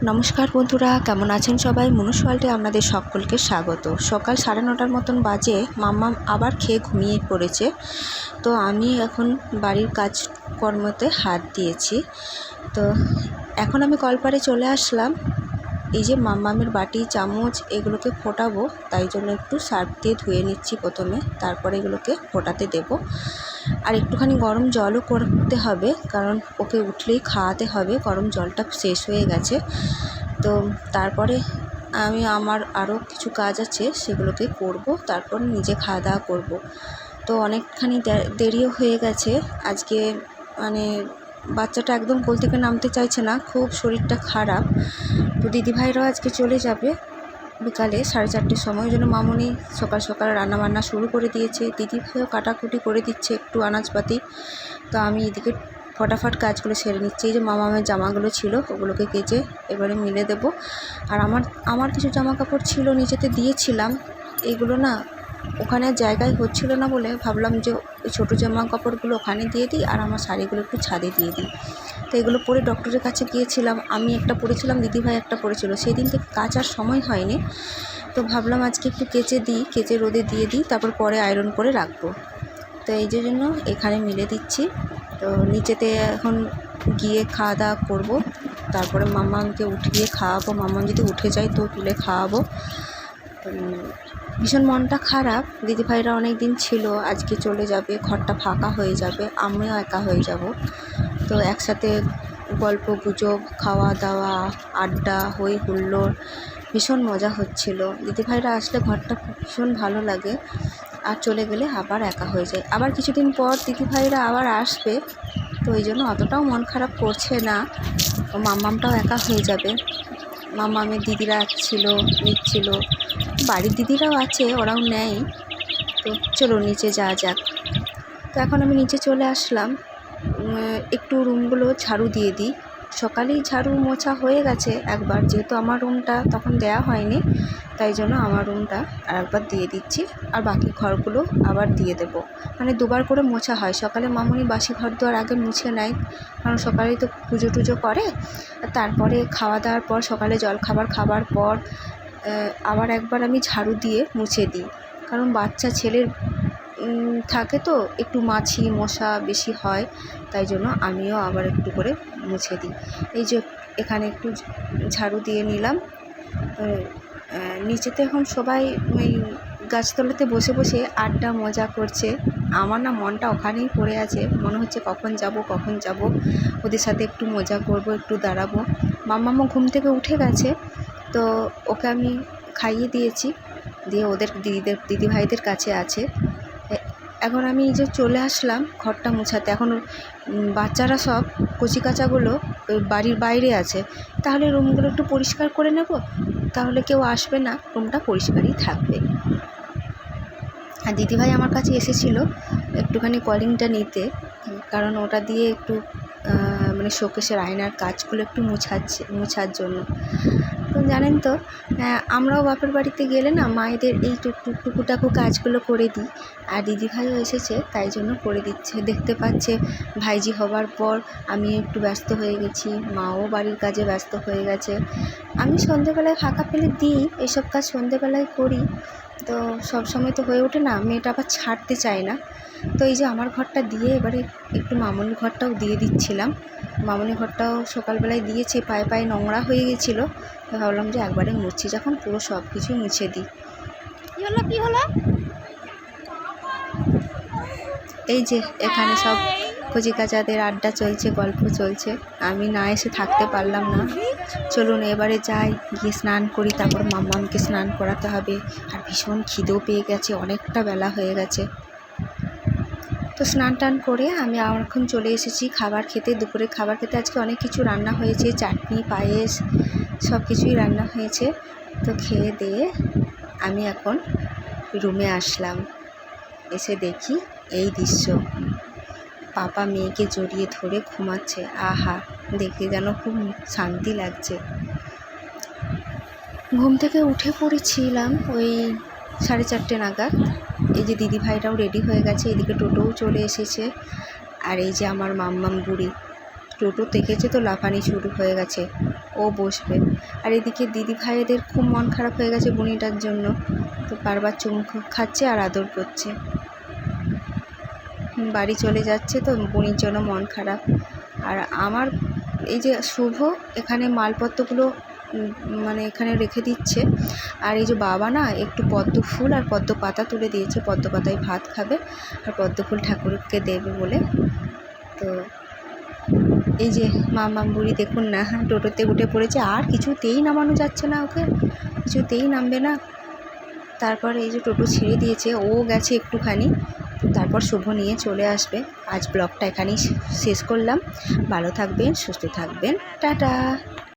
নমস্কার বন্ধুরা, কেমন আছেন সবাই? মনুষ ওয়ার্ল্ডে আপনাদের সকলকে স্বাগত। সকাল 9:30 মতন বাজে, মাম্মাম আবার খেয়ে ঘুমিয়ে পড়েছে। তো আমি এখন বাড়ির কাজকর্মতে হাত দিয়েছি। তো এখন আমি কলপারে চলে আসলাম। এই যে মাম্মামের বাটি চামচ এগুলোকে ফোটাবো, তাই জন্য একটু সার্ফ দিয়ে ধুয়ে নিচ্ছি প্রথমে, তারপরে এগুলোকে ফোটাতে দেব। আর একটুখানি গরম জলও করতে হবে, কারণ ওকে উঠলেই খাওয়াতে হবে। গরম জলটা শেষ হয়ে গেছে। তো তারপরে আমি আমার আরও কিছু কাজ আছে, সেগুলোকে করব, তারপর নিজে খাওয়া দাওয়া করবো। তো অনেকখানি দেরিও হয়ে গেছে আজকে। মানে বাচ্চাটা একদম কোল থেকে নামতে চাইছে না, খুব শরীরটা খারাপ। তো দিদিভাইরাও আজকে চলে যাবে বিকালে 4:30 সময়। ওই জন্য মামনি সকাল সকাল রান্নাবান্না শুরু করে দিয়েছে। দিদিভাইও কাটাকুটি করে দিচ্ছে একটু আনাজপাতি। তো আমি এদিকে ফটাফট কাজগুলো সেরে নিচ্ছি। এই যে মামামের জামাগুলো ছিল, ওগুলোকে কেচে এবারে মিলে দেব। আর আমার কিছু জামা কাপড় ছিল, নিচেতে দিয়েছিলাম। এইগুলো না ওখানে জায়গায় হচ্ছিল না বলে ভাবলাম যে ওই ছোটো জামা কাপড়গুলো ওখানে দিয়ে দিই, আর আমার শাড়িগুলো একটু ছাদে দিয়ে দিই। তো এগুলো পরে ডক্টরের কাছে গিয়েছিলাম। আমি একটা পরেছিলাম, দিদিভাই একটা পরেছিল। সেই দিন থেকে কাচার সময় হয়নি। তো ভাবলাম আজকে একটু কেচে রোদে দিয়ে দিই, তারপর পরে আয়রন করে রাখবো। তো এই জন্য এখানে মিলে দিচ্ছি। তো নিচেতে এখন গিয়ে খাওয়া দাওয়া করবো, তারপরে মাম্মামকে উঠিয়ে খাওয়াবো। মাম্মাম যদি উঠে যায় তো তুলে খাওয়াবো। ভীষণ মনটা খারাপ। দিদিভাইরা অনেক দিন ছিল, আজকে চলে যাবে, ঘরটা ফাঁকা হয়ে যাবে, আমিও একা হয়ে যাব। তো একসাথে গল্প গুজব, খাওয়া দাওয়া, আড্ডা, হই হুল্লোড়, ভীষণ মজা হচ্ছিল। দিদিভাইরা আসলে ঘরটা ভীষণ ভালো লাগে, আর চলে গেলে আবার একা হয়ে যায়। আবার কিছুদিন পর দিদিভাইরা আবার আসবে, তো ওই জন্য অতটাও মন খারাপ করছে না। মাম্মামটাও একা হয়ে যাবে। মাম্মামের দিদিরা নিচ্ছিল, বাড়ির দিদিরাও আছে, ওরাও নেয়। তো চলো নিচে যাওয়া যাক। তো এখন আমি নিচে চলে আসলাম। একটু রুমগুলো ঝাড়ু দিয়ে দিই। সকালেই ঝাড়ু মোছা হয়ে গেছে একবার, যেহেতু আমার রুমটা তখন দেয়া হয়নি, তাই জন্য আমার রুমটা আর একবার দিয়ে দিচ্ছি। আর বাকি ঘরগুলো আবার দিয়ে দেব। মানে দুবার করে মোছা হয়। সকালে মামুনি বাসি ঘর দুয়ার আগে মুছে নেয়, কারণ সকালেই তো পুজো টুজো করে। তারপরে খাওয়া দাওয়ার পর, সকালে জলখাবার খাবার পর আবার একবার আমি ঝাড়ু দিয়ে মুছে দিই। কারণ বাচ্চা ছেলের থাকে তো একটু মাছি মশা বেশি হয়, তাই জন্য আমিও আবার একটু করে মুছে দিই। এই যে এখানে একটু ঝাড়ু দিয়ে নিলাম। নিচেতে এখন সবাই ওই গাছতলাতে বসে বসে আড্ডা মজা করছে। আমার না মনটা ওখানেই পড়ে আছে, মনে হচ্ছে কখন যাব, ওদের সাথে একটু মজা করব, একটু দাঁড়াবো। মাম্মামও ঘুম থেকে উঠে গেছে, তো ওকে আমি খাইয়ে দিয়েছি, দিয়ে ওদের দিদিভাইদের কাছে আছে। এখন আমি এই যে চলে আসলাম ঘরটা মুছাতে। এখন বাচ্চারা সব কচিকাচাগুলো ওই বাড়ির বাইরে আছে, তাহলে রুমগুলো একটু পরিষ্কার করে নেব, তাহলে কেউ আসবে না, রুমটা পরিষ্কারই থাকবে। আর দিদিভাই আমার কাছে এসেছিলো একটুখানি কলিংটা নিতে, কারণ ওটা দিয়ে একটু মানে শোকেসের আয়নার কাজগুলো একটু মুছার জন্য। তো জানেন তো, আমরাও বাপের বাড়িতে গেলে না মায়েদের এই টুকুটাকু কাজগুলো করে দিই। আর দিদিভাইও এসেছে, তাই জন্য করে দিচ্ছে। দেখতে পাচ্ছে ভাইজি হবার পর আমি একটু ব্যস্ত হয়ে গেছি, মাও বাড়ির কাজে ব্যস্ত হয়ে গেছে। আমি সন্ধেবেলায় ফাঁকা পেলে দিই, এসব কাজ সন্ধেবেলায় করি। তো সব সময় তো হয়ে ওঠে না, মেয়েটা আবার ছাড়তে চায় না। তো এই যে আমার ঘরটা দিয়ে এবারে একটু মামনির ঘরটাও দিয়ে দিচ্ছিলাম। মামনির ঘরটাও সকালবেলায় দিয়েছে, পায়ে পায়ে নোংরা হয়ে গেছিলো। ভাবলাম যে একবারে মুছছি যখন, পুরো সব কিছু মুছে দিই। কী হলো এই যে এখানে সব কচিকাচাদের আড্ডা চলছে, গল্প চলছে। আমি না এসে থাকতে পারলাম না। চলুন এবারে যাই, গিয়ে স্নান করি, তারপর মাম্মামকে স্নান করাতে হবে। আর ভীষণ খিদেও পেয়ে গেছে, অনেকটা বেলা হয়ে গেছে। তো স্নান টান করে আমি এখন চলে এসেছি খাবার খেতে। দুপুরে খাবার খেতে আজকে অনেক কিছু রান্না হয়েছে, চাটনি, পায়েস, সব কিছুই রান্না হয়েছে। তো খেয়ে দিয়ে আমি এখন রুমে আসলাম। এসে দেখি এই দৃশ্য, পাপা মেয়েকে জড়িয়ে ধরে ঘুমাচ্ছে। আহা, দেখে যেন খুব শান্তি লাগছে। ঘুম থেকে উঠে পড়েছিলাম ওই 4:30 নাগাদ। এই যে দিদিভাইরাও রেডি হয়ে গেছে, এদিকে টোটোও চলে এসেছে। আর এই যে আমার মাম্মাম বুড়ি টোটো দেখেছে তো লাফানি শুরু হয়ে গেছে। ও বসবে। আর এদিকে দিদি ভাইদের খুব মন খারাপ হয়ে গেছে বুনিটার জন্য, তো বারবার চুমু খাচ্ছে আর আদর করছে। বাড়ি চলে যাচ্ছে তো বুনির জন্য মন খারাপ। আর আমার এই যে শুভ এখানে মালপত্রগুলো মানে এখানে রেখে দিচ্ছে। আর এই যে বাবা না একটু পদ্ম ফুল আর পদ্ম পাতা তুলে দিয়েছে, পদ্ম পাতায় ভাত খাবে আর পদ্ম ফুল ঠাকুরকে দেবে বলে। তো এই যে মাম্মাম বুড়ি দেখুন না টোটোতে উঠে পড়েছে, আর কিছুতেই নামানো যাচ্ছে না, ওকে কিছুতেই নামবে না। তারপরে এই যে টোটো ছেড়ে দিয়েছে, ও গেছে একটুখানি, তারপর শুভ নিয়ে চলে আসবে। আজ ব্লগটা এখানেই শেষ করলাম। ভালো থাকবেন, সুস্থ থাকবেন, টাটা।